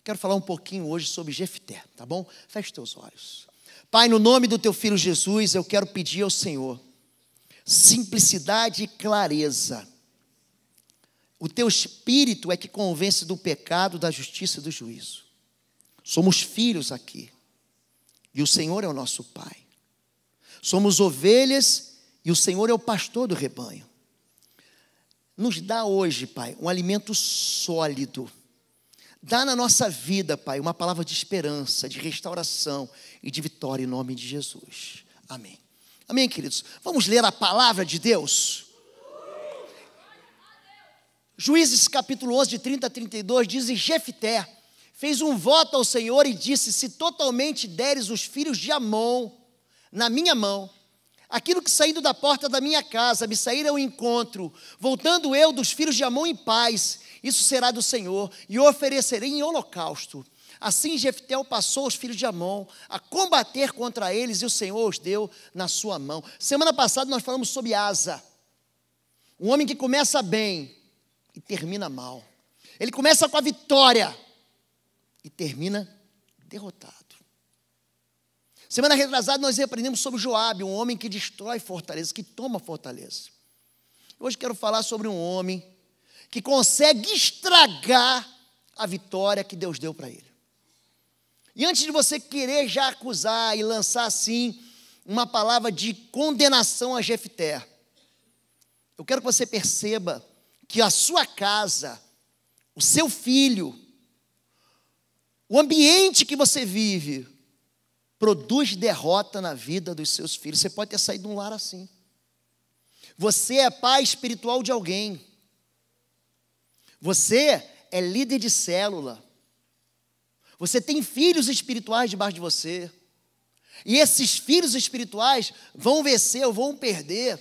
Quero falar um pouquinho hoje sobre Jefté, tá bom? Feche teus olhos. Pai, no nome do teu filho Jesus, eu quero pedir ao Senhor simplicidade e clareza. O teu espírito é que convence do pecado, da justiça e do juízo. Somos filhos aqui. E o Senhor é o nosso Pai. Somos ovelhas e o Senhor é o pastor do rebanho. Nos dá hoje, Pai, um alimento sólido. Dá na nossa vida, Pai, uma palavra de esperança, de restauração e de vitória em nome de Jesus. Amém. Amém, queridos? Vamos ler a palavra de Deus? Juízes capítulo 11, de 30 a 32, diz: e Jefté fez um voto ao Senhor e disse: se totalmente deres os filhos de Amon na minha mão, aquilo que saindo da porta da minha casa me sair ao encontro, voltando eu dos filhos de Amon em paz, isso será do Senhor, e o oferecerei em holocausto. Assim Jefté passou os filhos de Amon a combater contra eles, e o Senhor os deu na sua mão. Semana passada nós falamos sobre Asa, um homem que começa bem e termina mal. Ele começa com a vitória e termina derrotado. Semana retrasada nós aprendemos sobre Joabe, um homem que destrói fortaleza, que toma fortaleza. Hoje quero falar sobre um homem que consegue estragar a vitória que Deus deu para ele. E antes de você querer já acusar e lançar assim uma palavra de condenação a Jefté, eu quero que você perceba que a sua casa, o seu filho, o ambiente que você vive, produz derrota na vida dos seus filhos. Você pode ter saído de um lar assim. Você é pai espiritual de alguém. Você é líder de célula. Você tem filhos espirituais debaixo de você. E esses filhos espirituais vão vencer ou vão perder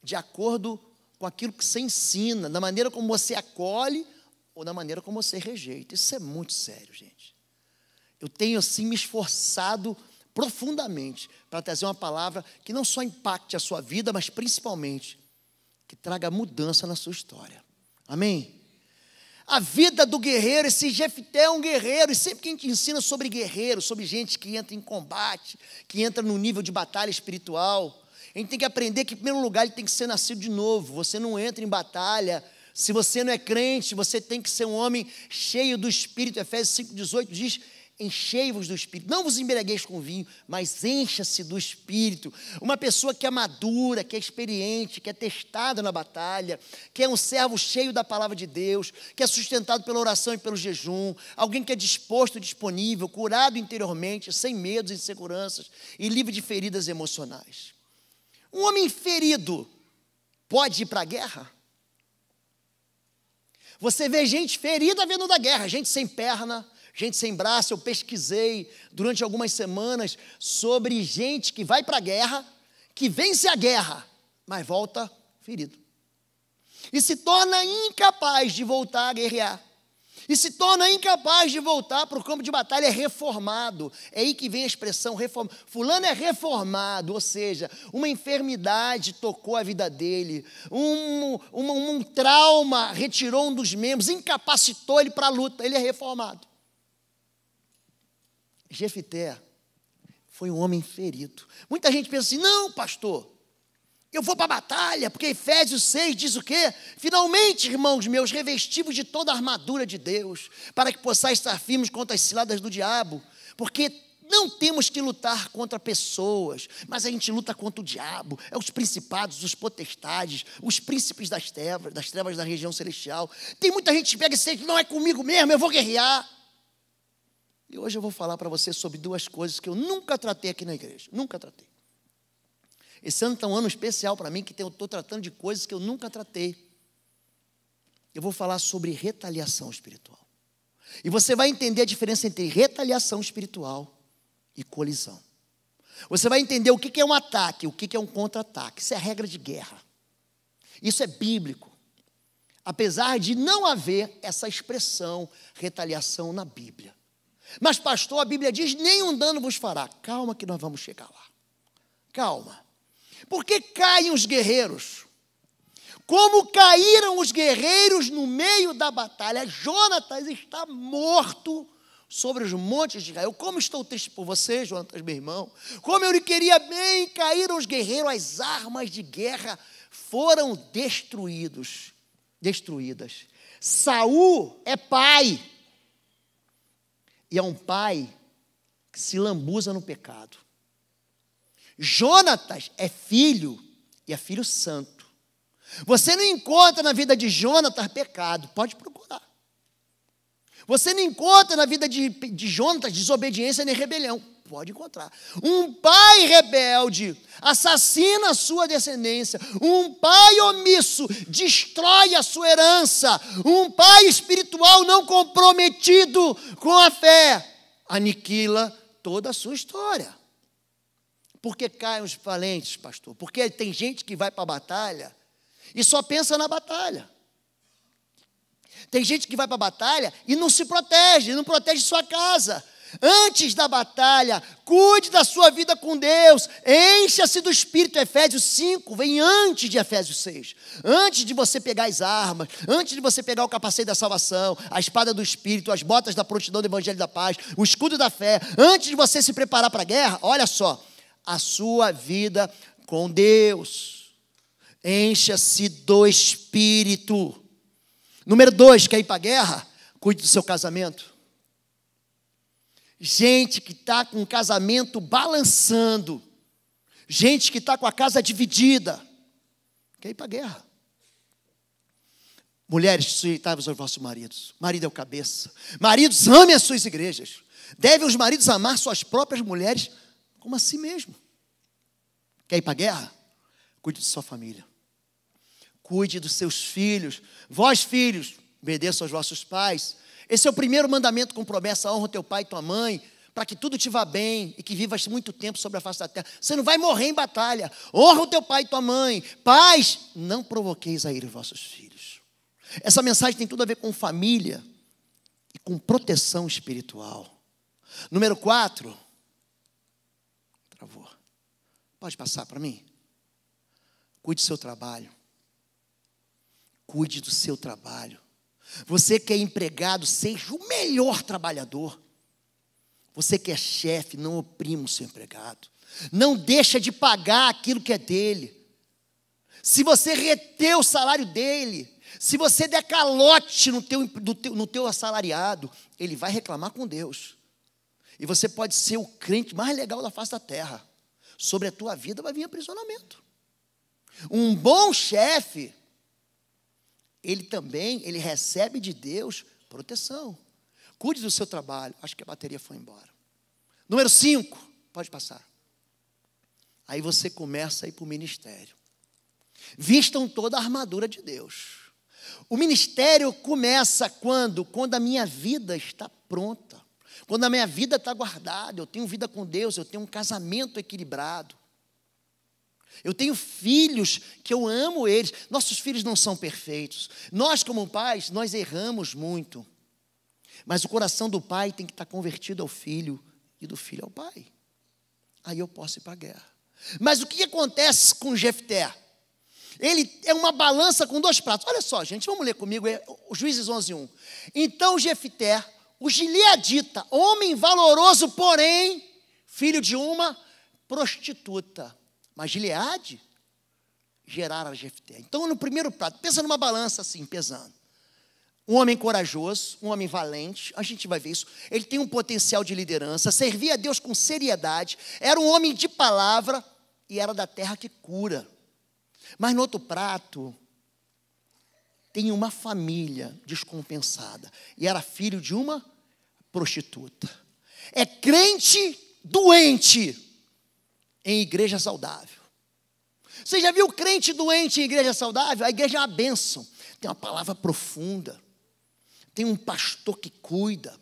de acordo com aquilo que você ensina, da maneira como você acolhe ou da maneira como você rejeita. Isso é muito sério, gente. Eu tenho assim me esforçado profundamente para trazer uma palavra que não só impacte a sua vida, mas principalmente que traga mudança na sua história. Amém? A vida do guerreiro, esse Jefté é um guerreiro, e sempre que a gente ensina sobre guerreiros, sobre gente que entra em combate, que entra no nível de batalha espiritual, a gente tem que aprender que, em primeiro lugar, ele tem que ser nascido de novo. Você não entra em batalha se você não é crente, você tem que ser um homem cheio do Espírito. Efésios 5,18 diz: enchei-vos do Espírito, não vos embriagueis com vinho, mas encha-se do Espírito. Uma pessoa que é madura, que é experiente, que é testada na batalha, que é um servo cheio da palavra de Deus, que é sustentado pela oração e pelo jejum, alguém que é disposto, disponível, curado interiormente, sem medos e inseguranças e livre de feridas emocionais. Um homem ferido pode ir para a guerra? Você vê gente ferida vindo da guerra, gente sem perna, gente sem braço. Eu pesquisei durante algumas semanas sobre gente que vai para a guerra, que vence a guerra, mas volta ferido. E se torna incapaz de voltar a guerrear. E se torna incapaz de voltar para o campo de batalha, é reformado. É aí que vem a expressão reformado. Fulano é reformado, ou seja, uma enfermidade tocou a vida dele, um trauma retirou um dos membros, incapacitou ele para a luta, ele é reformado. Jefté foi um homem ferido. Muita gente pensa assim: não, pastor, eu vou para a batalha, porque Efésios 6 diz o quê? Finalmente, irmãos meus, revestivos de toda a armadura de Deus, para que possais estar firmes contra as ciladas do diabo, porque não temos que lutar contra pessoas, mas a gente luta contra o diabo, é os principados, os potestades, os príncipes das trevas da região celestial. Tem muita gente que pega e diz: não é comigo mesmo, eu vou guerrear. E hoje eu vou falar para você sobre duas coisas que eu nunca tratei aqui na igreja, nunca tratei. Esse ano está um ano especial para mim, que eu estou tratando de coisas que eu nunca tratei. Eu vou falar sobre retaliação espiritual. E você vai entender a diferença entre retaliação espiritual e colisão. Você vai entender o que é um ataque, o que é um contra-ataque. Isso é regra de guerra. Isso é bíblico. Apesar de não haver essa expressão retaliação na Bíblia. Mas, pastor, a Bíblia diz: nenhum dano vos fará. Calma que nós vamos chegar lá. Calma. Por que caem os guerreiros? como caíram os guerreiros no meio da batalha. Jonatas está morto sobre os montes de Israel. Como estou triste por você, Jonatas, meu irmão. Como eu lhe queria bem, caíram os guerreiros, as armas de guerra foram destruídas. Saul é pai, e é um pai que se lambuza no pecado. Jonatas é filho, e é filho santo. Você não encontra na vida de Jonatas pecado, pode procurar. Você não encontra na vida de Jonatas desobediência nem rebelião, pode encontrar. Um pai rebelde assassina a sua descendência. Um pai omisso destrói a sua herança. Um pai espiritual não comprometido com a fé aniquila toda a sua história. Por que caem os valentes, pastor? Porque tem gente que vai para a batalha e só pensa na batalha. Tem gente que vai para a batalha e não se protege, não protege sua casa. Antes da batalha, cuide da sua vida com Deus, encha-se do Espírito. Efésios 5 vem antes de Efésios 6. Antes de você pegar as armas, antes de você pegar o capacete da salvação, a espada do Espírito, as botas da prontidão do Evangelho da Paz, o escudo da fé, antes de você se preparar para a guerra, olha só, a sua vida com Deus. Encha-se do Espírito. Número 2, quer ir para a guerra? Cuide do seu casamento. Gente que está com o casamento balançando. Gente que está com a casa dividida. Quer ir para a guerra. Mulheres, sujeitai-vos aos vossos maridos. Marido é o cabeça. Maridos, amem as suas igrejas. Devem os maridos amar suas próprias mulheres como a si mesmo. Quer ir para a guerra? Cuide de sua família. Cuide dos seus filhos. Vós, filhos, obedeçam aos vossos pais. Esse é o primeiro mandamento com promessa: honra o teu pai e tua mãe, para que tudo te vá bem e que vivas muito tempo sobre a face da terra. Você não vai morrer em batalha. Honra o teu pai e tua mãe. Pais, não provoqueis a ira os vossos filhos. Essa mensagem tem tudo a ver com família e com proteção espiritual. Número 4. Travou. Pode passar para mim? Cuide do seu trabalho. Cuide do seu trabalho. Você que é empregado, seja o melhor trabalhador. Você que é chefe, não oprima o seu empregado. Não deixa de pagar aquilo que é dele. Se você reter o salário dele, se você der calote no teu assalariado, ele vai reclamar com Deus. E você pode ser o crente mais legal da face da terra. Sobre a tua vida vai vir aprisionamento. Um bom chefe, ele recebe de Deus proteção. Cuide do seu trabalho. Acho que a bateria foi embora. Número 5, pode passar. Aí você começa a ir para o ministério. Vistam toda a armadura de Deus. O ministério começa quando a minha vida está pronta. Quando a minha vida está guardada, eu tenho vida com Deus, eu tenho um casamento equilibrado. Eu tenho filhos que eu amo eles. Nossos filhos não são perfeitos. Nós, como pais, nós erramos muito. Mas o coração do pai tem que estar convertido ao filho e do filho ao pai. Aí eu posso ir para a guerra. Mas o que acontece com Jefté? Ele é uma balança com 2 pratos. Olha só, gente, vamos ler comigo, Juízes 11:1. Então Jefté, o gileadita, homem valoroso, porém, filho de uma prostituta. Mas Gileade gerara Jefté. Então, no primeiro prato, pensa numa balança assim, pesando. Um homem corajoso, um homem valente, a gente vai ver isso. Ele tem um potencial de liderança, servia a Deus com seriedade, era um homem de palavra e era da terra que cura. Mas no outro prato, tem uma família descompensada. E era filho de uma prostituta. É crente doente em igreja saudável. Você já viu crente doente em igreja saudável? A igreja é uma bênção. Tem uma palavra profunda. Tem um pastor que cuida.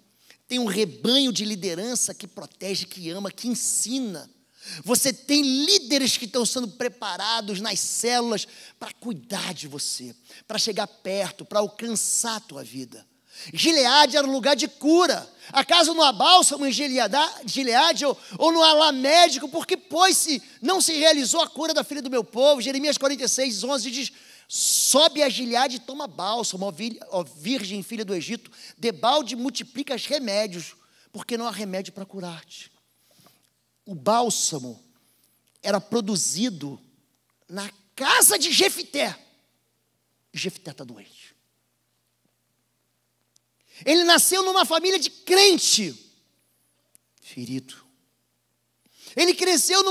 Tem um rebanho de liderança que protege, que ama, que ensina. Você tem líderes que estão sendo preparados nas células para cuidar de você, para chegar perto, para alcançar a tua vida. Gileade era um lugar de cura. Acaso não há bálsamo em Gileade ou não há lá médico? Porque, pois, não se realizou a cura da filha do meu povo. Jeremias 46:11 diz: Sobe a Gileade e toma bálsamo, ó virgem filha do Egito, debalde multiplica os remédios, porque não há remédio para curar-te. O bálsamo era produzido na casa de Jefité. Jefité está doente. Ele nasceu numa família de crente, ferido. Ele cresceu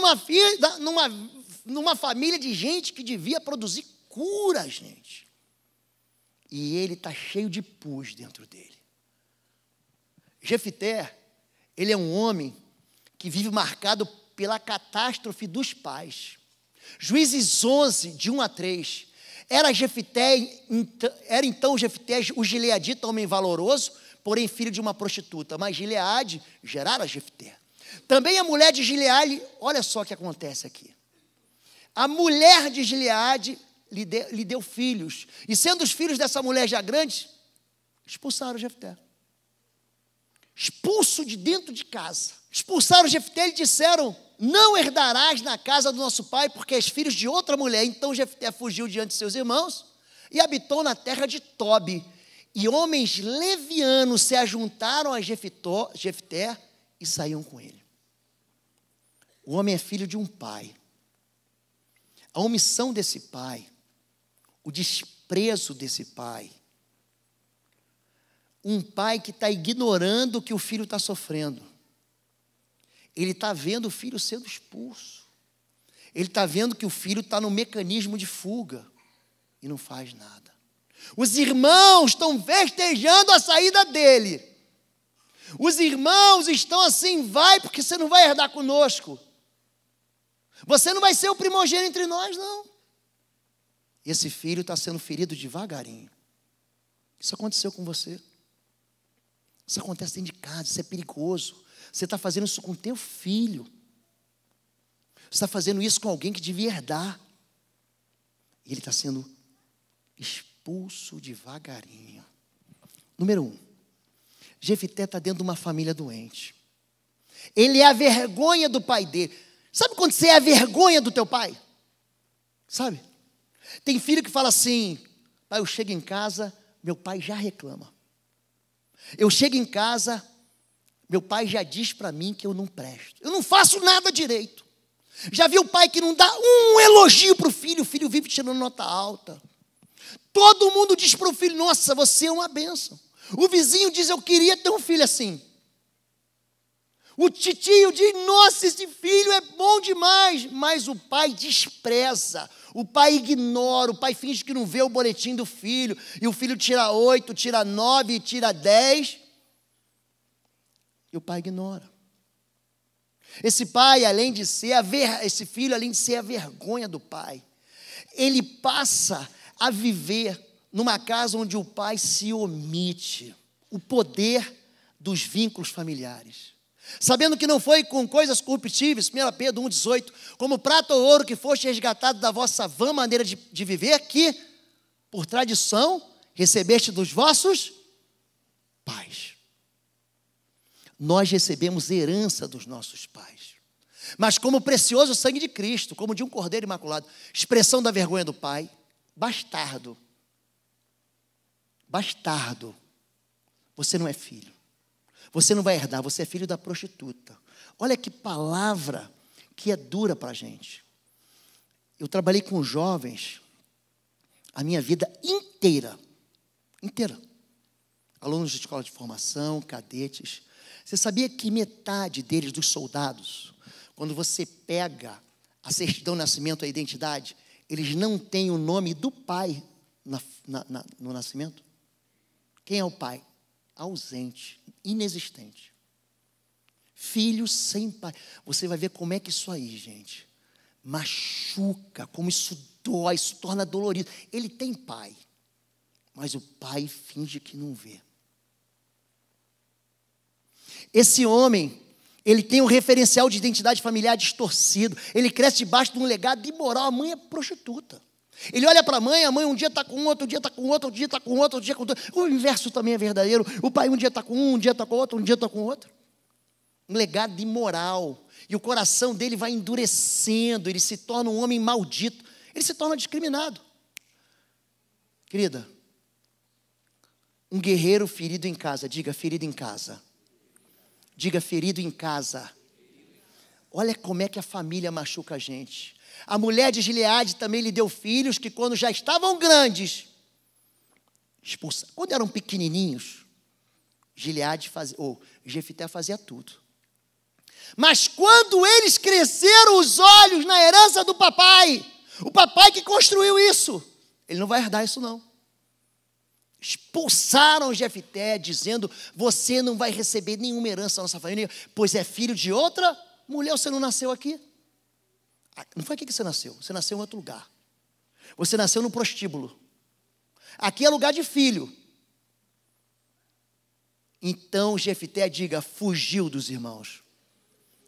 numa família de gente que devia produzir cura, gente. E ele está cheio de pus dentro dele. Jefité, ele é um homem que vive marcado pela catástrofe dos pais. Juízes 11, de 1 a 3. Era então Jefité o gileadita, homem valoroso, porém filho de uma prostituta. Mas Gileade gerara Jefté. Também a mulher de Gileade, olha só o que acontece aqui. A mulher de Gileade lhe deu filhos. E sendo os filhos dessa mulher já grandes, expulsaram Jefté. Expulso de dentro de casa. Expulsaram Jefté e lhe disseram: não herdarás na casa do nosso pai, porque és filho de outra mulher. Então Jefté fugiu diante de seus irmãos e habitou na terra de Tobi. E homens levianos se ajuntaram a Jefté e saíam com ele. O homem é filho de um pai. A omissão desse pai, o desprezo desse pai, um pai que está ignorando o que o filho está sofrendo. Ele está vendo o filho sendo expulso. Ele está vendo que o filho está no mecanismo de fuga e não faz nada. Os irmãos estão festejando a saída dele. Os irmãos estão assim: vai, porque você não vai herdar conosco. Você não vai ser o primogênito entre nós, não. Esse filho está sendo ferido devagarinho. Isso aconteceu com você. Isso acontece dentro de casa, isso é perigoso. Você está fazendo isso com teu filho. Você está fazendo isso com alguém que devia herdar. E ele está sendo expulso devagarinho. Número 1. Jefité está dentro de uma família doente. Ele é a vergonha do pai dele. Sabe quando você é a vergonha do teu pai? Sabe? Tem filho que fala assim: pai, eu chego em casa, meu pai já reclama. Eu chego em casa, meu pai já diz para mim que eu não presto. Eu não faço nada direito. Já viu o pai que não dá um elogio para o filho vive tirando nota alta. Todo mundo diz para o filho: nossa, você é uma bênção. O vizinho diz: eu queria ter um filho assim. O titio diz: nossa, esse filho é bom demais. Mas o pai despreza, o pai ignora, o pai finge que não vê o boletim do filho. E o filho tira 8, tira 9, tira 10. E o pai ignora. Esse pai, além de ser esse filho, além de ser a vergonha do pai, ele passa a viver numa casa onde o pai se omite. O poder dos vínculos familiares. Sabendo que não foi com coisas corruptíveis, 1 Pedro 1,18, como prata ou ouro que foste resgatado da vossa vã maneira de viver, que, por tradição, recebeste dos vossos pais. Nós recebemos herança dos nossos pais. Mas como precioso sangue de Cristo, como de um cordeiro imaculado, expressão da vergonha do pai, bastardo. Bastardo. Você não é filho. Você não vai herdar, você é filho da prostituta. Olha que palavra que é dura para a gente. Eu trabalhei com jovens a minha vida inteira. Alunos de escola de formação, cadetes. Você sabia que metade deles, dos soldados, quando você pega a certidão de nascimento, a identidade, eles não têm o nome do pai no nascimento? Quem é o pai? Ausente, inexistente. Filho sem pai. Você vai ver como é que isso aí, gente, machuca, como isso dói, isso torna dolorido. Ele tem pai, mas o pai finge que não vê. Esse homem, ele tem um referencial de identidade familiar distorcido. Ele cresce debaixo de um legado imoral. A mãe é prostituta. Ele olha para a mãe um dia está com um, outro dia está com outro, outro dia está com outro, outro dia com outro. O inverso também é verdadeiro. O pai um dia está com um dia está com outro, um dia está com outro. Um legado imoral. E o coração dele vai endurecendo, ele se torna um homem maldito. Ele se torna discriminado. Querida, um guerreiro ferido em casa. Diga, ferido em casa. Diga, ferido em casa. Olha como é que a família machuca a gente. A mulher de Gileade também lhe deu filhos que quando já estavam grandes, expulsaram. Quando eram pequenininhos, Jefité fazia tudo. Mas quando eles cresceram os olhos na herança do papai, o papai que construiu isso, ele não vai herdar isso não. Expulsaram Jefité, dizendo, você não vai receber nenhuma herança da nossa família, pois é filho de outra mulher, você não nasceu aqui. Não foi aqui que você nasceu em outro lugar. Você nasceu no prostíbulo. Aqui é lugar de filho. Então Jefité, diga, fugiu dos irmãos.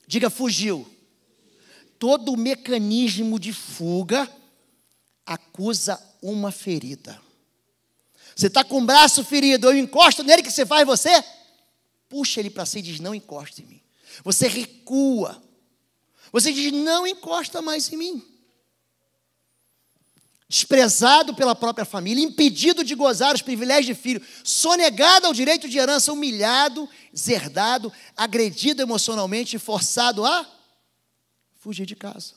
Diga, fugiu. Todo o mecanismo de fuga acusa uma ferida. Você está com o braço ferido, eu encosto nele, o que você faz? Você puxa ele para si e diz, não encosta em mim. Você recua. Você diz, não encosta mais em mim. Desprezado pela própria família, impedido de gozar os privilégios de filho, sonegado ao direito de herança, humilhado, deserdado, agredido emocionalmente e forçado a fugir de casa.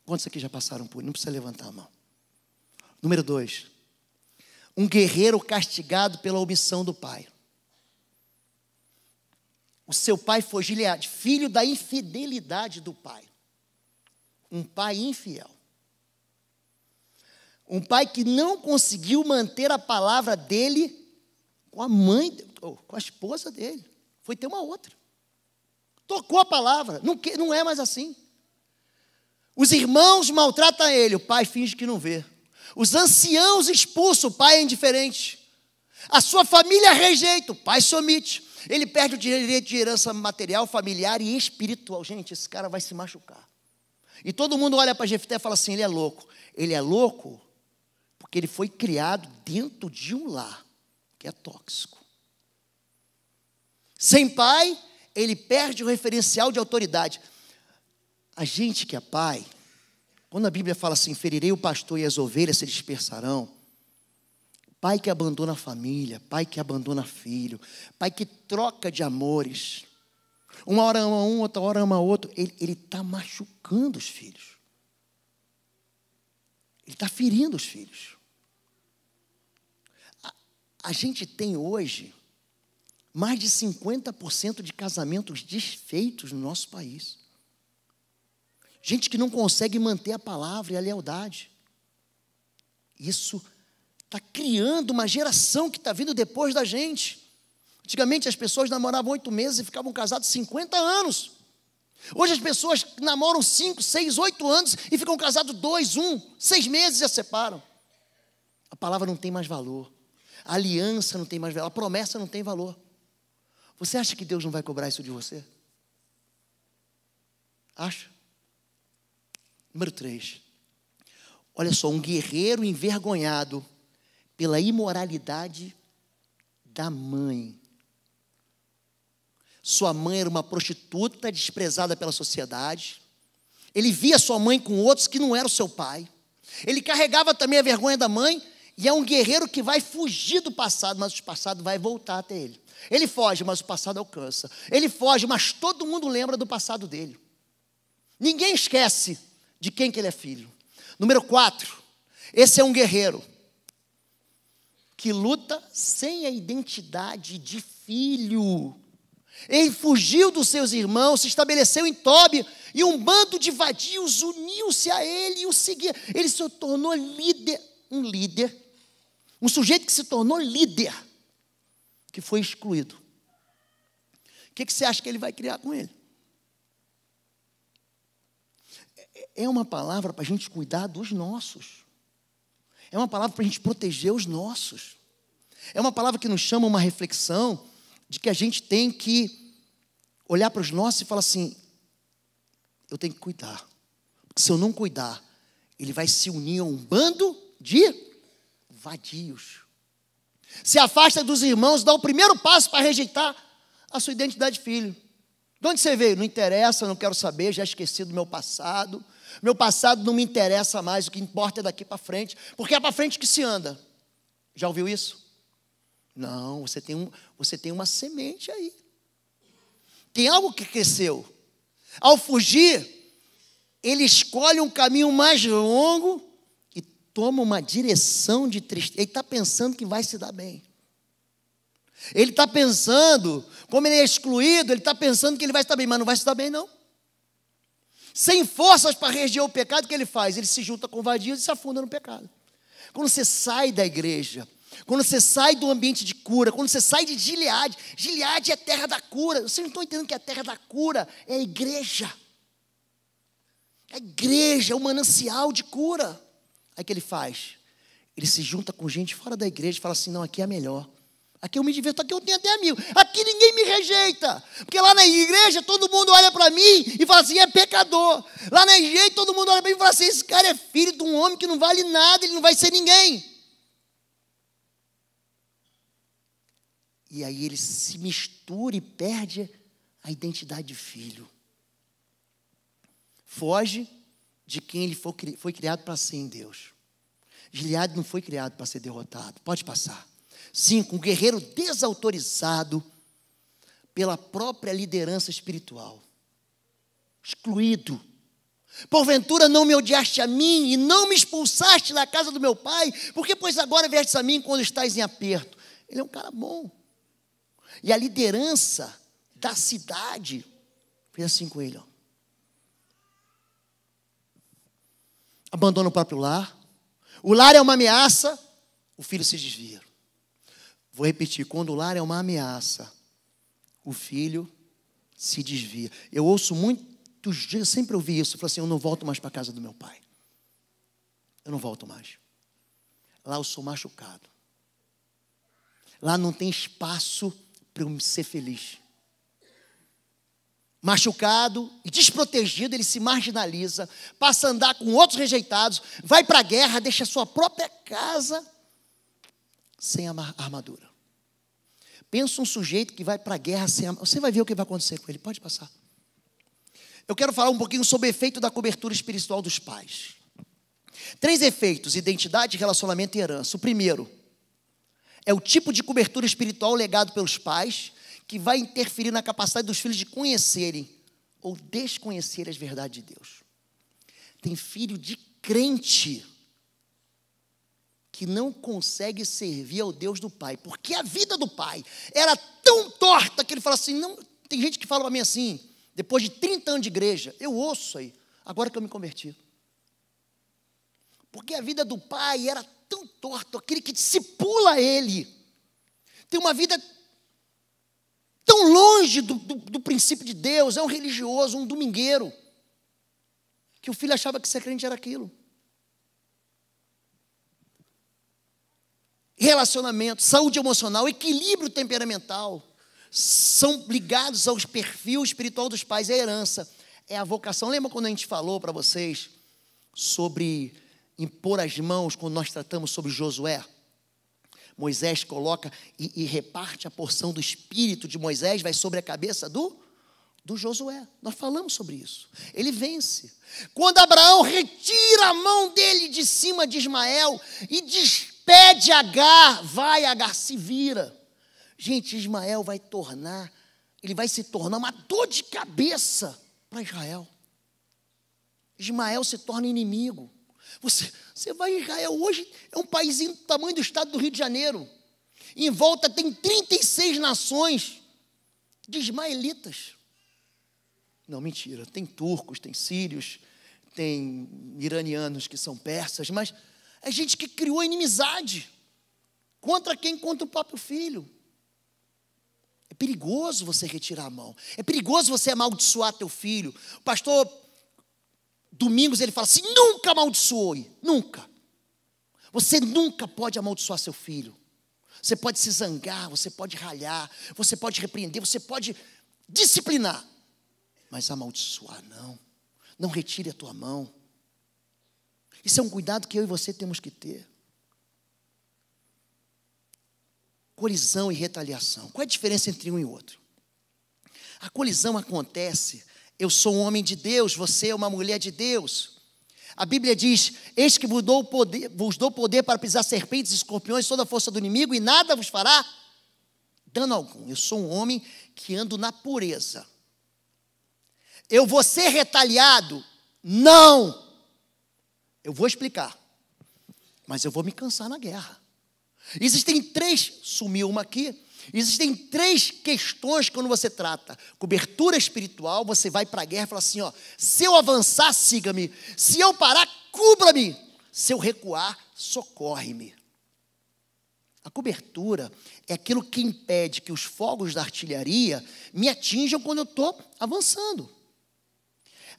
Quantos aqui já passaram por isso? Não precisa levantar a mão. Número 2. Um guerreiro castigado pela omissão do pai. O seu pai foi Gileade, filho da infidelidade do pai. Um pai infiel. Um pai que não conseguiu manter a palavra dele com a mãe, ou com a esposa dele. Foi ter uma outra. Tocou a palavra, não é mais assim. Os irmãos maltratam ele, o pai finge que não vê. Os anciãos expulsam, o pai é indiferente. A sua família rejeita, o pai se omite. Ele perde o direito de herança material, familiar e espiritual. Gente, esse cara vai se machucar. E todo mundo olha para Jefté e fala assim, ele é louco. Ele é louco porque ele foi criado dentro de um lar que é tóxico. Sem pai, ele perde o referencial de autoridade. A gente que é pai, quando a Bíblia fala assim, ferirei o pastor e as ovelhas se dispersarão, pai que abandona a família, pai que abandona filho, pai que troca de amores, uma hora ama um, outra hora ama outro, ele está machucando os filhos, ele está ferindo os filhos. A gente tem hoje mais de 50% de casamentos desfeitos no nosso país. Gente que não consegue manter a palavra e a lealdade. Isso está criando uma geração que está vindo depois da gente. Antigamente as pessoas namoravam 8 meses e ficavam casados 50 anos. Hoje as pessoas namoram 5, 6, 8 anos e ficam casados 2, 1, 6 meses e já separam. A palavra não tem mais valor. A aliança não tem mais valor. A promessa não tem valor. Você acha que Deus não vai cobrar isso de você? Acha? Número 3. Olha só, um guerreiro envergonhado pela imoralidade da mãe. Sua mãe era uma prostituta desprezada pela sociedade. Ele via sua mãe com outros que não eram seu pai. Ele carregava também a vergonha da mãe. E é um guerreiro que vai fugir do passado, mas o passado vai voltar até ele. Ele foge, mas o passado alcança. Ele foge, mas todo mundo lembra do passado dele. Ninguém esquece de quem que ele é filho. Número 4. Esse é um guerreiro que luta sem a identidade de filho. Ele fugiu dos seus irmãos, se estabeleceu em Tobi, e um bando de vadios uniu-se a ele e o seguia. Ele se tornou líder, um sujeito que se tornou líder, que foi excluído. O que você acha que ele vai criar com ele? É uma palavra para a gente cuidar dos nossos. É uma palavra para a gente proteger os nossos. É uma palavra que nos chama uma reflexão de que a gente tem que olhar para os nossos e falar assim, eu tenho que cuidar. Porque se eu não cuidar, ele vai se unir a um bando de vadios. Se afasta dos irmãos, dá o primeiro passo para rejeitar a sua identidade de filho. De onde você veio? Não interessa, eu não quero saber, já esqueci do meu passado. Meu passado não me interessa mais, o que importa é daqui para frente, porque é para frente que se anda. Já ouviu isso? Não, você tem uma semente aí. Tem algo que cresceu. Ao fugir, ele escolhe um caminho mais longo e toma uma direção de tristeza. Ele está pensando que vai se dar bem. Ele está pensando, como ele é excluído, ele está pensando que ele vai se dar bem, mas não vai se dar bem, não. Sem forças para reger o pecado, o que ele faz? Ele se junta com vadios e se afunda no pecado. Quando você sai da igreja, quando você sai do ambiente de cura, quando você sai de Gileade, Gileade é a terra da cura. Vocês não estão entendendo que a terra da cura é a igreja. A igreja é o manancial de cura. Aí o que ele faz? Ele se junta com gente fora da igreja e fala assim, não, aqui é melhor. Aqui eu me diverto, aqui eu tenho até amigo. Aqui ninguém me rejeita. Porque lá na igreja todo mundo olha para mim e fala assim, é pecador. Lá na igreja todo mundo olha para mim e fala assim, esse cara é filho de um homem que não vale nada, ele não vai ser ninguém. E aí ele se mistura e perde a identidade de filho. Foge de quem ele foi criado para ser em Deus. Gileade não foi criado para ser derrotado. Pode passar. 5, um guerreiro desautorizado pela própria liderança espiritual. Excluído. Porventura não me odiaste a mim e não me expulsaste da casa do meu pai, porque pois agora viestes a mim quando estás em aperto. Ele é um cara bom. E a liderança da cidade fez assim com ele, ó. Abandona o próprio lar. O lar é uma ameaça, o filho se desvia. Vou repetir, quando o lar é uma ameaça, o filho se desvia. Eu ouço muitos dias, sempre ouvi isso, eu falo assim, eu não volto mais para a casa do meu pai. Eu não volto mais. Lá eu sou machucado. Lá não tem espaço para eu ser feliz. Machucado e desprotegido, ele se marginaliza, passa a andar com outros rejeitados, vai para a guerra, deixa a sua própria casa sem armadura. Pensa um sujeito que vai para a guerra sem armadura. Você vai ver o que vai acontecer com ele. Pode passar. Eu quero falar um pouquinho sobre o efeito da cobertura espiritual dos pais. 3 efeitos: identidade, relacionamento e herança. O primeiro é o tipo de cobertura espiritual legado pelos pais, que vai interferir na capacidade dos filhos de conhecerem ou desconhecer as verdades de Deus. Tem filho de crente que não consegue servir ao Deus do pai, porque a vida do pai era tão torta que ele fala assim, não, tem gente que fala para mim assim, depois de 30 anos de igreja, eu ouço aí, agora que eu me converti. Porque a vida do pai era tão torta, aquele que discipula ele, tem uma vida tão longe do princípio de Deus, é um religioso, um domingueiro, que o filho achava que ser crente era aquilo. Relacionamento, saúde emocional, equilíbrio temperamental, são ligados ao perfil espiritual dos pais, é a herança, é a vocação. Lembra quando a gente falou para vocês sobre impor as mãos, quando nós tratamos sobre Josué? Moisés coloca e reparte a porção do espírito de Moisés, vai sobre a cabeça do Josué. Nós falamos sobre isso. Ele vence. Quando Abraão retira a mão dele de cima de Ismael e despede Agar, vai, Agar, se vira. Gente, Ismael ele vai se tornar uma dor de cabeça para Israel. Ismael se torna inimigo. Você vai em Israel, hoje é um paísinho do tamanho do estado do Rio de Janeiro. Em volta tem 36 nações de ismaelitas. Não, mentira, tem turcos, tem sírios, tem iranianos que são persas, mas é gente que criou inimizade. Contra quem? Contra o próprio filho. É perigoso você retirar a mão. É perigoso você amaldiçoar teu filho. O pastor Domingos, ele fala assim, nunca amaldiçoe, nunca. Você nunca pode amaldiçoar seu filho. Você pode se zangar, você pode ralhar, você pode repreender, você pode disciplinar. Mas amaldiçoar não. Não retire a tua mão. Isso é um cuidado que eu e você temos que ter. Colisão e retaliação. Qual é a diferença entre um e outro? A colisão acontece. Eu sou um homem de Deus, você é uma mulher de Deus. A Bíblia diz: eis que vos dou poder para pisar serpentes e escorpiões, toda a força do inimigo, e nada vos fará dano algum. Eu sou um homem que ando na pureza. Eu vou ser retaliado? Não. Eu vou explicar. Mas eu vou me cansar na guerra. Existem três, sumiu uma aqui. Existem três questões quando você trata. Cobertura espiritual, você vai para a guerra e fala assim, ó, se eu avançar, siga-me. Se eu parar, cubra-me. Se eu recuar, socorre-me. A cobertura é aquilo que impede que os fogos da artilharia me atinjam quando eu estou avançando.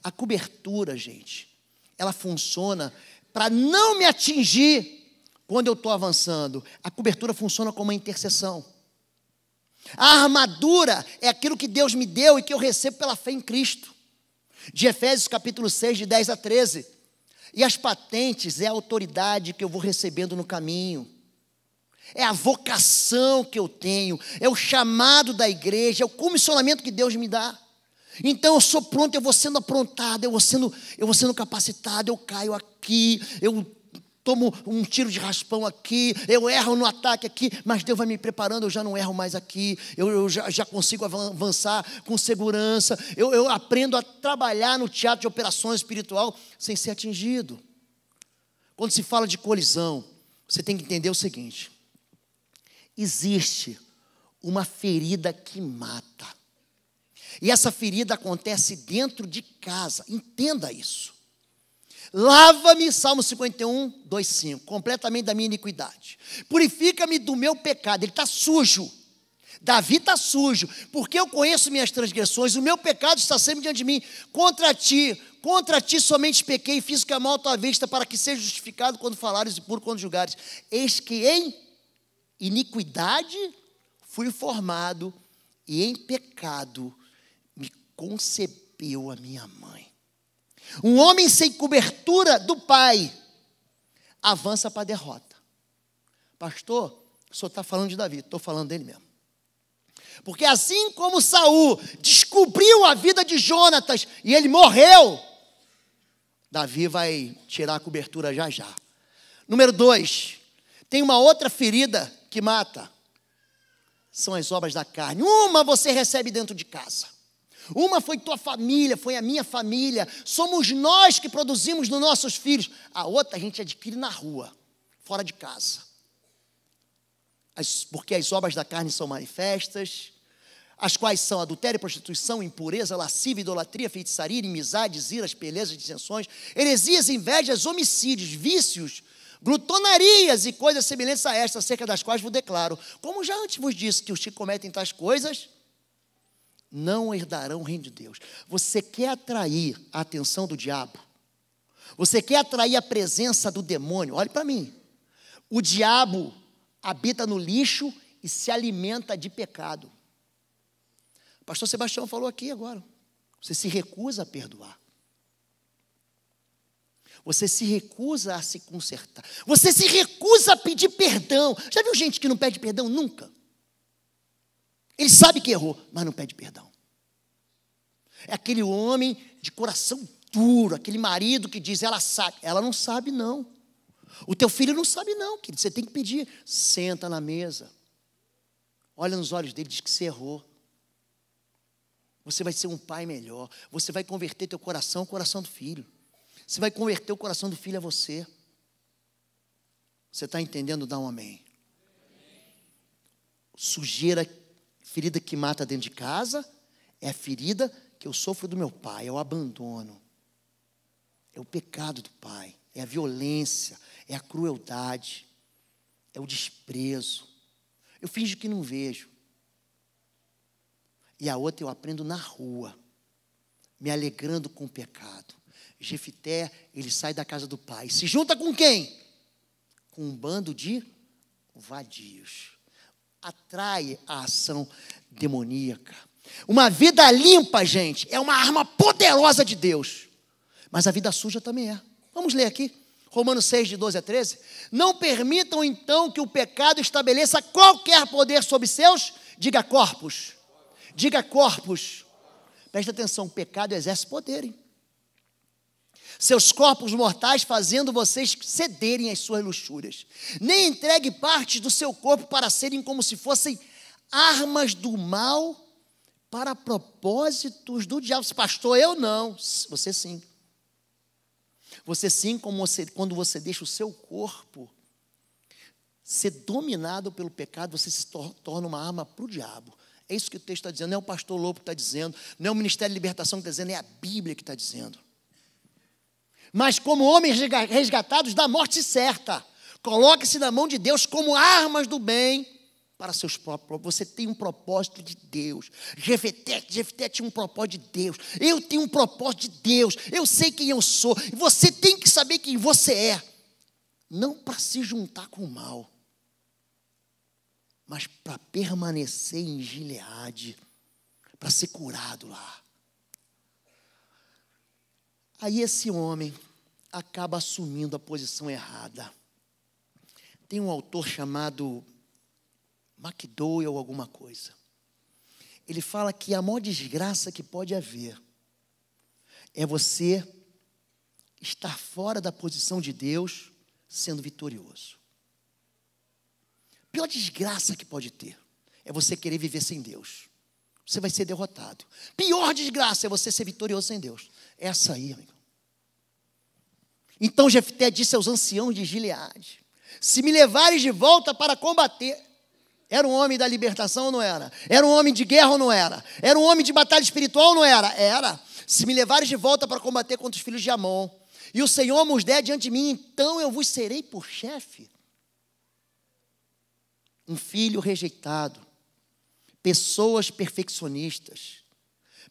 A cobertura, gente, ela funciona para não me atingir quando eu estou avançando. A cobertura funciona como uma intercessão. A armadura é aquilo que Deus me deu e que eu recebo pela fé em Cristo. De Efésios capítulo 6, de 10 a 13. E as patentes é a autoridade que eu vou recebendo no caminho. É a vocação que eu tenho, é o chamado da igreja, é o comissionamento que Deus me dá. Então eu sou pronto, eu vou sendo aprontado, eu vou sendo capacitado, eu caio aqui, eu tomo um tiro de raspão aqui, eu erro no ataque aqui, mas Deus vai me preparando, eu já não erro mais aqui, eu já consigo avançar com segurança, eu aprendo a trabalhar no teatro de operações espiritual sem ser atingido. Quando se fala de colisão, você tem que entender o seguinte: existe uma ferida que mata. E essa ferida acontece dentro de casa. Entenda isso. Lava-me, Salmo 51, 2:5, completamente da minha iniquidade. Purifica-me do meu pecado. Ele está sujo. Davi está sujo, porque eu conheço minhas transgressões, o meu pecado está sempre diante de mim. Contra ti somente pequei e fiz o que é mal à tua vista, para que seja justificado quando falares e puro quando julgares. Eis que em iniquidade fui formado, e em pecado me concebeu a minha mãe. Um homem sem cobertura do pai avança para a derrota. Pastor, o senhor está falando de Davi? Estou falando dele mesmo. Porque assim como Saul descobriu a vida de Jonatas e ele morreu, Davi vai tirar a cobertura já já. Número 2, tem uma outra ferida que mata. São as obras da carne. Uma você recebe dentro de casa. Uma foi tua família, foi a minha família. Somos nós que produzimos nos nossos filhos. A outra a gente adquire na rua, fora de casa. Porque as obras da carne são manifestas, as quais são adultério, prostituição, impureza, lascívia, idolatria, feitiçaria, inimizades, iras, pelezas, dissensões, heresias, invejas, homicídios, vícios, glutonarias e coisas semelhantes a estas, acerca das quais vos declaro, como já antes vos disse, que os que cometem tais coisas não herdarão o reino de Deus. Você quer atrair a atenção do diabo? Você quer atrair a presença do demônio? Olhe para mim. O diabo habita no lixo e se alimenta de pecado. O pastor Sebastião falou aqui agora. Você se recusa a perdoar. Você se recusa a se consertar. Você se recusa a pedir perdão. Já viu gente que não pede perdão nunca? Ele sabe que errou, mas não pede perdão. É aquele homem de coração duro, aquele marido que diz, ela sabe. Ela não sabe, não. O teu filho não sabe, não, querido. Você tem que pedir. Senta na mesa. Olha nos olhos dele, diz que você errou. Você vai ser um pai melhor. Você vai converter teu coração ao coração do filho. Você vai converter o coração do filho a você. Você está entendendo? Dá um amém. Sujeira, ferida que mata dentro de casa, é a ferida que eu sofro do meu pai, é o abandono. É o pecado do pai, é a violência, é a crueldade, é o desprezo. Eu finjo que não vejo. E a outra eu aprendo na rua, me alegrando com o pecado. Jefité, ele sai da casa do pai. Se junta com quem? Com um bando de vadios. Atrai a ação demoníaca. Uma vida limpa, gente, é uma arma poderosa de Deus. Mas a vida suja também é. Vamos ler aqui. Romanos 6, de 12 a 13. Não permitam, então, que o pecado estabeleça qualquer poder sobre seus, diga, corpos. Diga corpos. Presta atenção, o pecado exerce poder, hein? Seus corpos mortais fazendo vocês cederem às suas luxúrias. Nem entregue partes do seu corpo para serem como se fossem armas do mal para propósitos do diabo. Pastor, eu não. Você sim. Você sim, quando você deixa o seu corpo ser dominado pelo pecado, você se torna uma arma para o diabo. É isso que o texto está dizendo, não é o pastor Lobo que está dizendo, não é o Ministério de Libertação que está dizendo, é a Bíblia que está dizendo. Mas como homens resgatados da morte certa, coloque-se na mão de Deus como armas do bem para seus próprios. Você tem um propósito de Deus. Jefté tinha um propósito de Deus. Eu tenho um propósito de Deus. Eu sei quem eu sou. E você tem que saber quem você é. Não para se juntar com o mal, mas para permanecer em Gileade, para ser curado lá. Aí esse homem acaba assumindo a posição errada. Tem um autor chamado McDowell ou alguma coisa. Ele fala que a maior desgraça que pode haver é você estar fora da posição de Deus sendo vitorioso. A pior desgraça que pode ter é você querer viver sem Deus. Você vai ser derrotado. Pior desgraça é você ser vitorioso sem Deus. Essa aí, amigo. Então Jefté disse aos anciãos de Gileade: se me levares de volta para combater. Era um homem da libertação ou não era? Era um homem de guerra ou não era? Era um homem de batalha espiritual ou não era? Era. Se me levares de volta para combater contra os filhos de Amon, e o Senhor nos der diante de mim, então eu vos serei por chefe. Um filho rejeitado, pessoas perfeccionistas,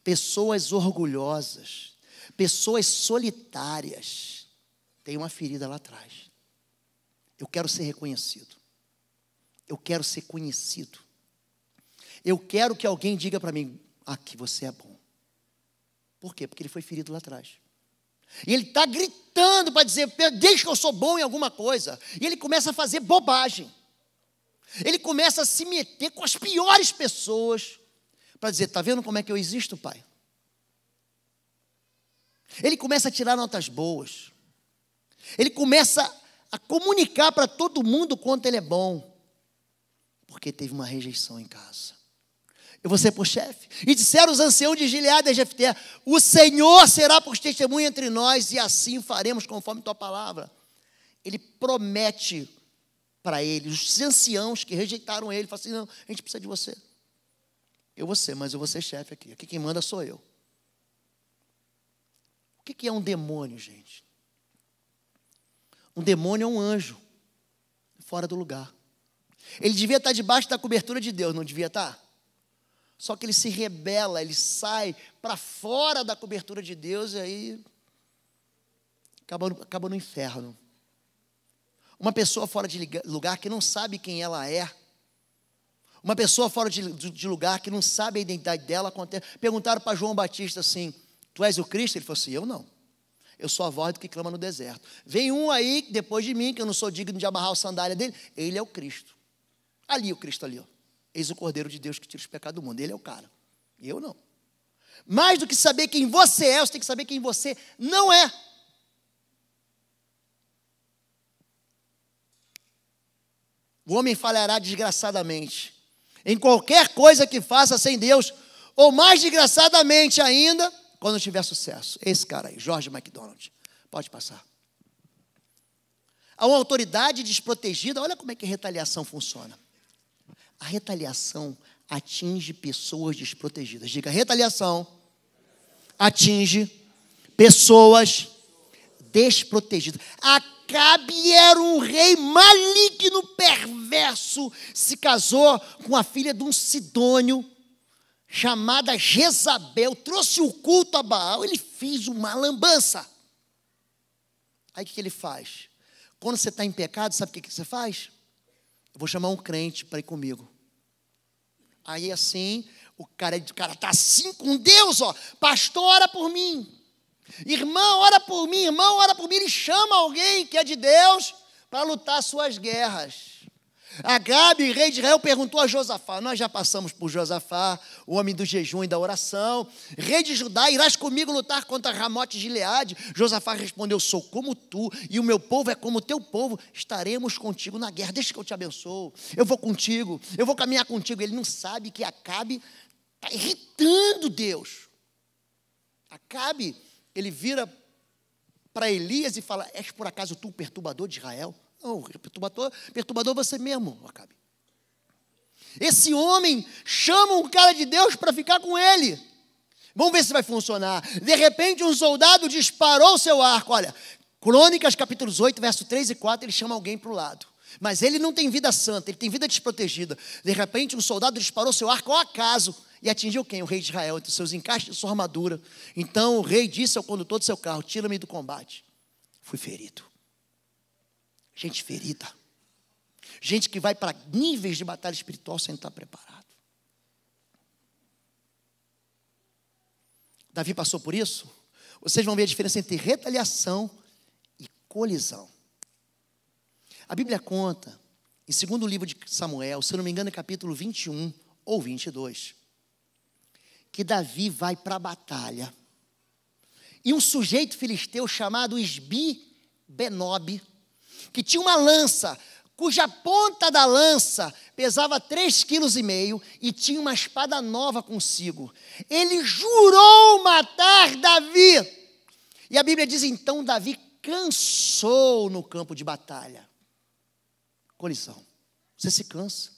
pessoas orgulhosas, pessoas solitárias, tem uma ferida lá atrás. Eu quero ser reconhecido. Eu quero ser conhecido. Eu quero que alguém diga para mim, que você é bom. Por quê? Porque ele foi ferido lá atrás. E ele está gritando para dizer, deixa que eu sou bom em alguma coisa. E ele começa a fazer bobagem. Ele começa a se meter com as piores pessoas para dizer, está vendo como é que eu existo, pai? Ele começa a tirar notas boas. Ele começa a comunicar para todo mundo quanto ele é bom. Porque teve uma rejeição em casa. Eu vou ser por chefe. E disseram os anciãos de Gileade a Jefté: o Senhor será por testemunha entre nós, e assim faremos conforme tua palavra. Ele promete para ele, os anciãos que rejeitaram ele, falam assim: não, a gente precisa de você. Eu vou ser, mas eu vou ser chefe aqui. Aqui quem manda sou eu. O que é um demônio, gente? Um demônio é um anjo fora do lugar. Ele devia estar debaixo da cobertura de Deus, não devia estar? Só que ele se rebela, ele sai para fora da cobertura de Deus e aí acaba no inferno. Uma pessoa fora de lugar que não sabe quem ela é. Uma pessoa fora de lugar que não sabe a identidade dela. Perguntaram para João Batista assim: tu és o Cristo? Ele falou assim: eu não. Eu sou a voz do que clama no deserto. Vem um aí, depois de mim, que eu não sou digno de amarrar a sandália dele. Ele é o Cristo. Ali, o Cristo ali, ó. Eis o Cordeiro de Deus que tira os pecados do mundo. Ele é o cara. Eu não. Mais do que saber quem você é, você tem que saber quem você não é. O homem falhará desgraçadamente em qualquer coisa que faça sem Deus, ou mais desgraçadamente ainda, quando tiver sucesso. Esse cara aí, George MacDonald. Pode passar. A uma autoridade desprotegida, olha como é que a retaliação funciona. A retaliação atinge pessoas desprotegidas. Diga, retaliação atinge pessoas desprotegidas. Acabe era um rei maligno, perverso, se casou com a filha de um sidônio, chamada Jezabel, trouxe o culto a Baal, ele fez uma lambança. Aí o que ele faz? Quando você está em pecado, sabe o que você faz? Eu vou chamar um crente para ir comigo. Aí assim, o cara está assim com Deus, ó. Pastor, ora por mim. Irmão, ora por mim. Irmão, ora por mim. Ele chama alguém que é de Deus para lutar suas guerras. Acabe, rei de Israel, perguntou a Josafá. Nós já passamos por Josafá, o homem do jejum e da oração. Rei de Judá, irás comigo lutar contra Ramote de Gileade? Josafá respondeu, sou como tu, e o meu povo é como o teu povo. Estaremos contigo na guerra, deixa que eu te abençoo. Eu vou contigo, eu vou caminhar contigo. Ele não sabe que Acabe está irritando Deus. Acabe, ele vira para Elias e fala, és por acaso tu o perturbador de Israel? Não, perturbador você mesmo, Acabe. Esse homem chama um cara de Deus para ficar com ele. Vamos ver se vai funcionar. De repente, um soldado disparou o seu arco. Olha, Crônicas, capítulos 8, verso 3 e 4, ele chama alguém para o lado. Mas ele não tem vida santa, ele tem vida desprotegida. De repente, um soldado disparou seu arco ao acaso e atingiu quem? O rei de Israel, entre os seus encaixes e sua armadura. Então o rei disse ao condutor do seu carro, tira-me do combate. Fui ferido. Gente ferida. Gente que vai para níveis de batalha espiritual sem estar preparado. Davi passou por isso? Vocês vão ver a diferença entre retaliação e colisão. A Bíblia conta, em 2º livro de Samuel, se eu não me engano é capítulo 21 ou 22, que Davi vai para a batalha. E um sujeito filisteu chamado Isbi-Benob, que tinha uma lança, cuja ponta da lança pesava 3,5 kg e tinha uma espada nova consigo. Ele jurou matar Davi. E a Bíblia diz, então Davi cansou no campo de batalha. Colisão. Você se cansa.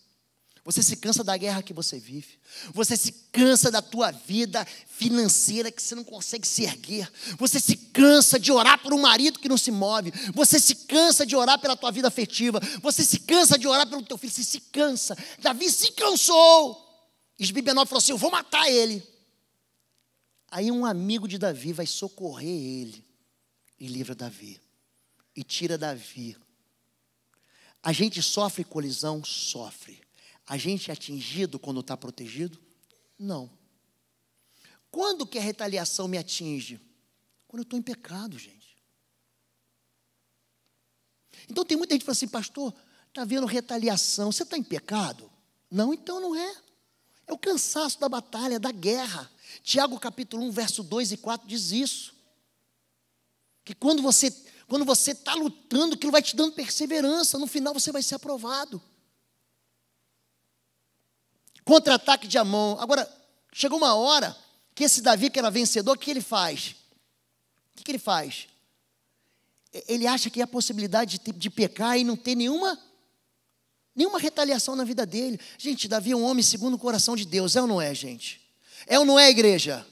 Você se cansa da guerra que você vive. Você se cansa da tua vida financeira que você não consegue se erguer. Você se cansa de orar por um marido que não se move. Você se cansa de orar pela tua vida afetiva. Você se cansa de orar pelo teu filho. Você se cansa. Davi se cansou. Isbi-Benob falou assim, eu vou matar ele. Aí um amigo de Davi vai socorrer ele. E livra Davi. E tira Davi. A gente sofre colisão? Sofre. A gente é atingido quando está protegido? Não. Quando que a retaliação me atinge? Quando eu estou em pecado, gente. Então tem muita gente que fala assim, pastor, está vendo retaliação, você está em pecado? Não, então não é. É o cansaço da batalha, da guerra. Tiago capítulo 1, verso 2 e 4 diz isso. Que quando você está lutando, aquilo vai te dando perseverança, no final você vai ser aprovado. Contra-ataque de Amon. Agora, chegou uma hora que esse Davi, que era vencedor, o que ele faz? O que ele faz? Ele acha que há a possibilidade de pecar e não ter nenhuma retaliação na vida dele. Gente, Davi é um homem segundo o coração de Deus, é ou não é, gente? É ou não é, igreja?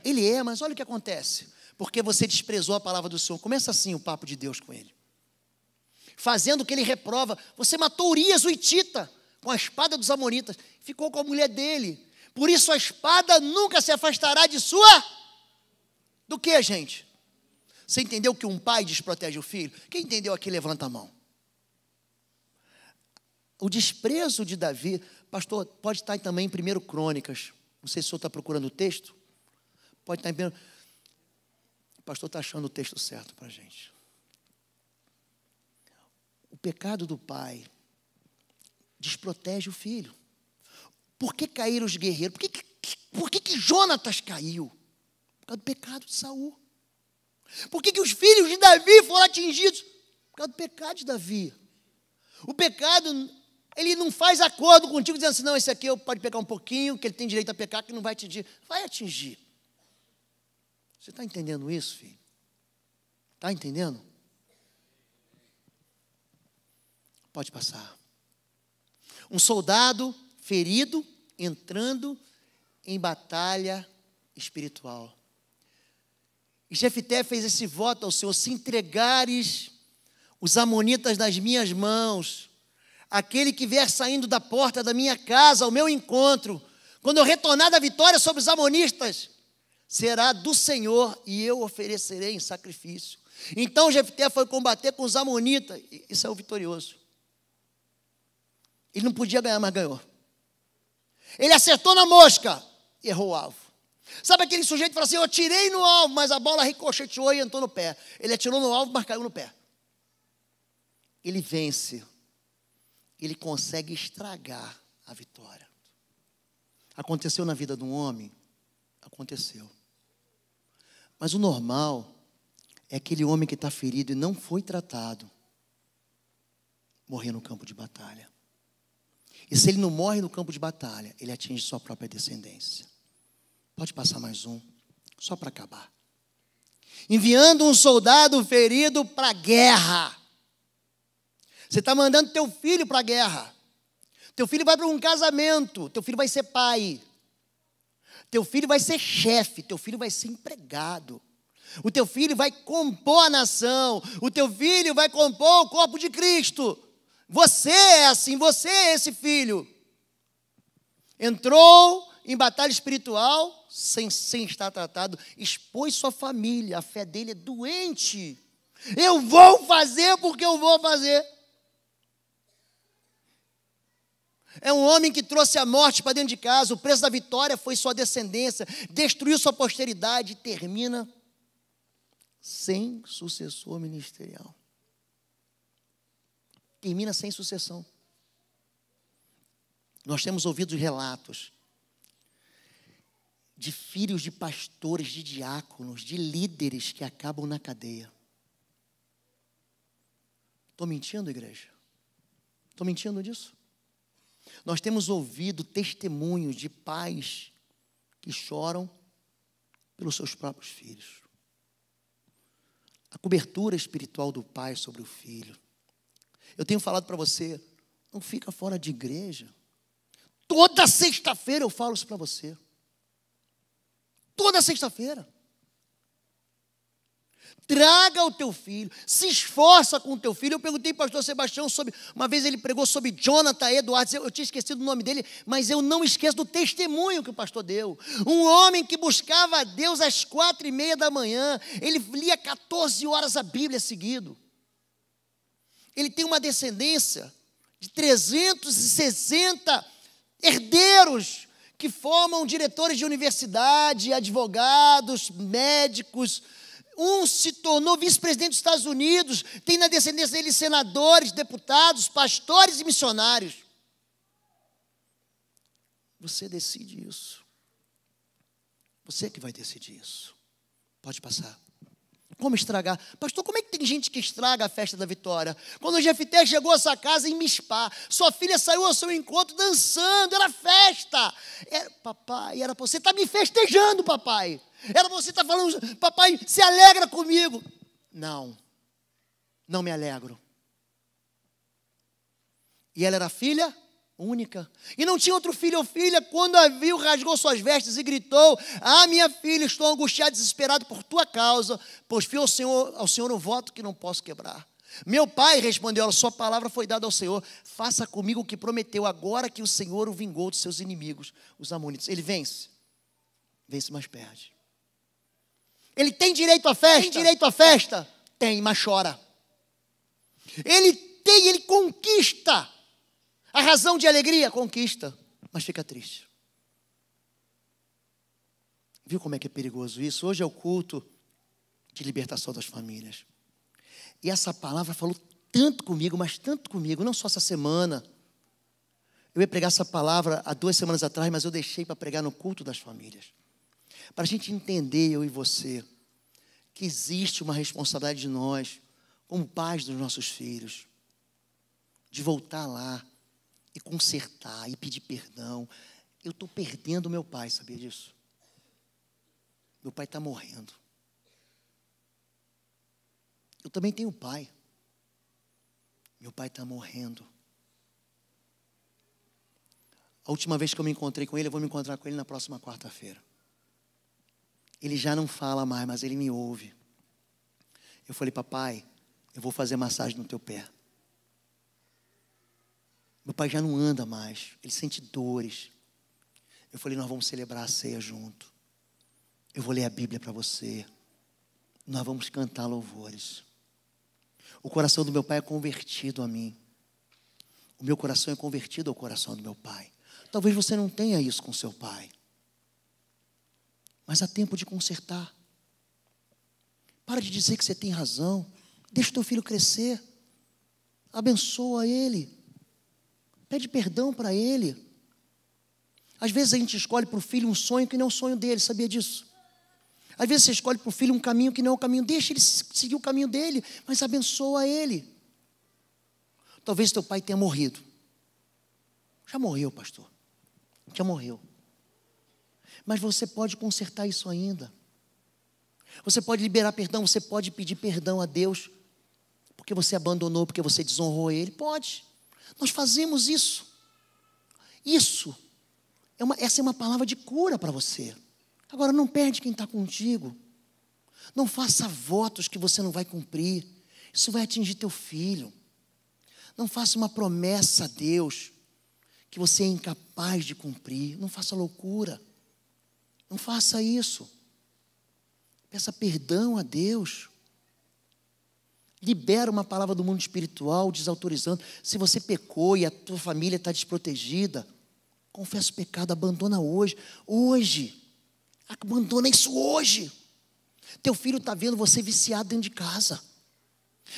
Ele é, mas olha o que acontece. Porque você desprezou a palavra do Senhor. Começa assim o papo de Deus com ele. Fazendo o que ele reprova. Você matou Urias, o hitita, com a espada dos amonitas. Ficou com a mulher dele. Por isso a espada nunca se afastará de sua... Do que, gente? Você entendeu que um pai desprotege o filho? Quem entendeu aqui, levanta a mão. O desprezo de Davi, pastor, pode estar também em 1 Crônicas. Não sei se o senhor está procurando o texto. Pode estar em 1... O pastor está achando o texto certo para a gente. O pecado do pai desprotege o filho. Por que caíram os guerreiros? Por que Jonatas caiu? Por causa do pecado de Saul. Por que os filhos de Davi foram atingidos? Por causa do pecado de Davi. O pecado, ele não faz acordo contigo dizendo assim, não, esse aqui pode pecar um pouquinho, que ele tem direito a pecar, que não vai atingir. Vai atingir. Você está entendendo isso, filho? Está entendendo? Pode passar. Um soldado ferido, entrando em batalha espiritual. E Jefté fez esse voto ao Senhor, se entregares os amonitas nas minhas mãos, aquele que vier saindo da porta da minha casa ao meu encontro, quando eu retornar da vitória sobre os amonistas, será do Senhor e eu oferecerei em sacrifício. Então Jefté foi combater com os amonitas e saiu vitorioso. Ele não podia ganhar, mas ganhou. Ele acertou na mosca, errou o alvo. Sabe aquele sujeito que fala assim, eu atirei no alvo, mas a bola ricocheteou e entrou no pé. Ele atirou no alvo, mas caiu no pé. Ele vence. ele consegue estragar a vitória. Aconteceu na vida de um homem? Aconteceu. Mas o normal é aquele homem que está ferido e não foi tratado morrer no campo de batalha. E se ele não morre no campo de batalha, ele atinge sua própria descendência. Pode passar mais um, só para acabar. Enviando um soldado ferido para a guerra. Você está mandando teu filho para a guerra. Teu filho vai para um casamento. Teu filho vai ser pai. Teu filho vai ser chefe. Teu filho vai ser empregado. O teu filho vai compor a nação. O teu filho vai compor o corpo de Cristo. Você é assim, você é esse filho. Entrou em batalha espiritual sem estar tratado, expôs sua família, a fé dele é doente. Eu vou fazer porque eu vou fazer. É um homem que trouxe a morte para dentro de casa, o preço da vitória foi sua descendência, destruiu sua posteridade e termina sem sucessor ministerial. Termina sem sucessão. Nós temos ouvido relatos de filhos de pastores, de diáconos, de líderes que acabam na cadeia. Estou mentindo, igreja? Estou mentindo disso? Nós temos ouvido testemunhos de pais que choram pelos seus próprios filhos. A cobertura espiritual do pai sobre o filho. Eu tenho falado para você, não fica fora de igreja. Toda sexta-feira eu falo isso para você. Toda sexta-feira. Traga o teu filho, se esforça com o teu filho. Eu perguntei para o pastor Sebastião sobre, uma vez ele pregou sobre Jonathan Edwards, eu tinha esquecido o nome dele, mas eu não esqueço do testemunho que o pastor deu. Um homem que buscava a Deus às 4:30 da manhã, ele lia 14 horas a Bíblia seguido. Ele tem uma descendência de 360 herdeiros que formam diretores de universidade, advogados, médicos. Um se tornou vice-presidente dos Estados Unidos, tem na descendência dele senadores, deputados, pastores e missionários. Você decide isso. Você que vai decidir isso. Pode passar. Como estragar? Pastor, como é que tem gente que estraga a festa da vitória? Quando o Jefté chegou a sua casa em Mispá, sua filha saiu ao seu encontro dançando, era festa. Papai, era você está me festejando, papai. Era você estar falando, papai, se alegra comigo. Não me alegro. E ela era filha única. E não tinha outro filho ou filha. Quando a viu, rasgou suas vestes e gritou: ah, minha filha, estou angustiado, desesperado por tua causa, pois fiz ao Senhor um voto que não posso quebrar. Meu pai respondeu: a sua palavra foi dada ao Senhor, faça comigo o que prometeu, agora que o Senhor o vingou dos seus inimigos, os amonitas. Ele vence, mas perde. Ele tem direito à festa? Tem direito à festa? Tem, mas chora. Ele conquista. A razão de alegria conquista, mas fica triste. Viu como é que é perigoso isso? Hoje é o culto de libertação das famílias. E essa palavra falou tanto comigo, mas tanto comigo, não só essa semana. Eu ia pregar essa palavra há 2 semanas atrás, mas eu deixei para pregar no culto das famílias. Para a gente entender, eu e você, que existe uma responsabilidade de nós, como pais dos nossos filhos, de voltar lá e consertar, e pedir perdão. Eu estou perdendo meu pai, sabia disso? Meu pai está morrendo. Eu também tenho pai. Meu pai está morrendo. A última vez que eu me encontrei com ele, eu vou me encontrar com ele na próxima quarta-feira. Ele já não fala mais, mas ele me ouve. Eu falei: papai, eu vou fazer massagem no teu pé. Meu pai já não anda mais, ele sente dores. Eu falei: nós vamos celebrar a ceia junto. Eu vou ler a Bíblia para você. Nós vamos cantar louvores. O coração do meu pai é convertido a mim. O meu coração é convertido ao coração do meu pai. Talvez você não tenha isso com seu pai, mas há tempo de consertar. Para de dizer que você tem razão. Deixa o teu filho crescer. Abençoa ele. Pede perdão para ele. Às vezes a gente escolhe para o filho um sonho que não é o sonho dele, sabia disso? Às vezes você escolhe para o filho um caminho que não é o caminho. Deixa ele seguir o caminho dele, mas abençoa ele. Talvez teu pai tenha morrido. Já morreu, pastor. Já morreu. Mas você pode consertar isso ainda. Você pode liberar perdão, você pode pedir perdão a Deus, porque você abandonou, porque você desonrou Ele. Pode. Nós fazemos isso. Essa é uma palavra de cura para você. Agora, não perde quem está contigo. Não faça votos que você não vai cumprir. Isso vai atingir teu filho. Não faça uma promessa a Deus que você é incapaz de cumprir. Não faça loucura. Não faça isso. Peça perdão a Deus. Libera uma palavra do mundo espiritual, desautorizando. Se você pecou e a tua família está desprotegida, confessa o pecado, abandona hoje. Hoje. Abandona isso hoje. Teu filho está vendo você viciado dentro de casa.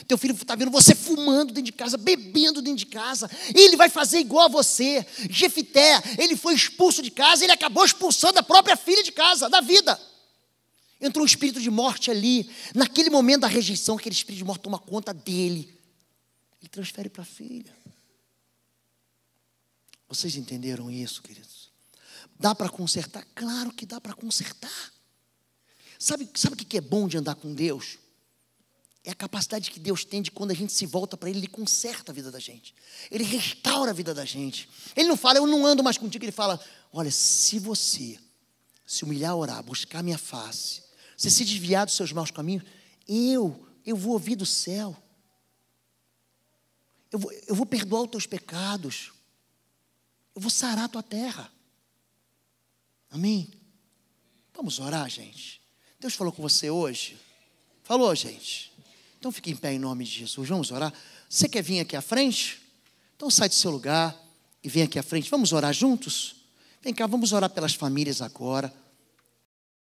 Teu filho está vendo você fumando dentro de casa, bebendo dentro de casa. Ele vai fazer igual a você. Jefité, ele foi expulso de casa, ele acabou expulsando a própria filha de casa, da vida. Entrou um espírito de morte ali. Naquele momento da rejeição, aquele espírito de morte toma conta dele. Ele transfere para a filha. Vocês entenderam isso, queridos? Dá para consertar? Claro que dá para consertar. Sabe o que é bom de andar com Deus? É a capacidade que Deus tem de, quando a gente se volta para Ele, Ele conserta a vida da gente. Ele restaura a vida da gente. Ele não fala, eu não ando mais contigo. Ele fala, olha, se você se humilhar, orar, buscar a minha face, você se desviar dos seus maus caminhos, eu vou ouvir do céu. Eu vou perdoar os teus pecados. Eu vou sarar a tua terra. Amém? Vamos orar, gente. Deus falou com você hoje? Falou, gente? Então fique em pé em nome de Jesus. Vamos orar. Você quer vir aqui à frente? Então sai do seu lugar e vem aqui à frente. Vamos orar juntos? Vem cá, vamos orar pelas famílias agora.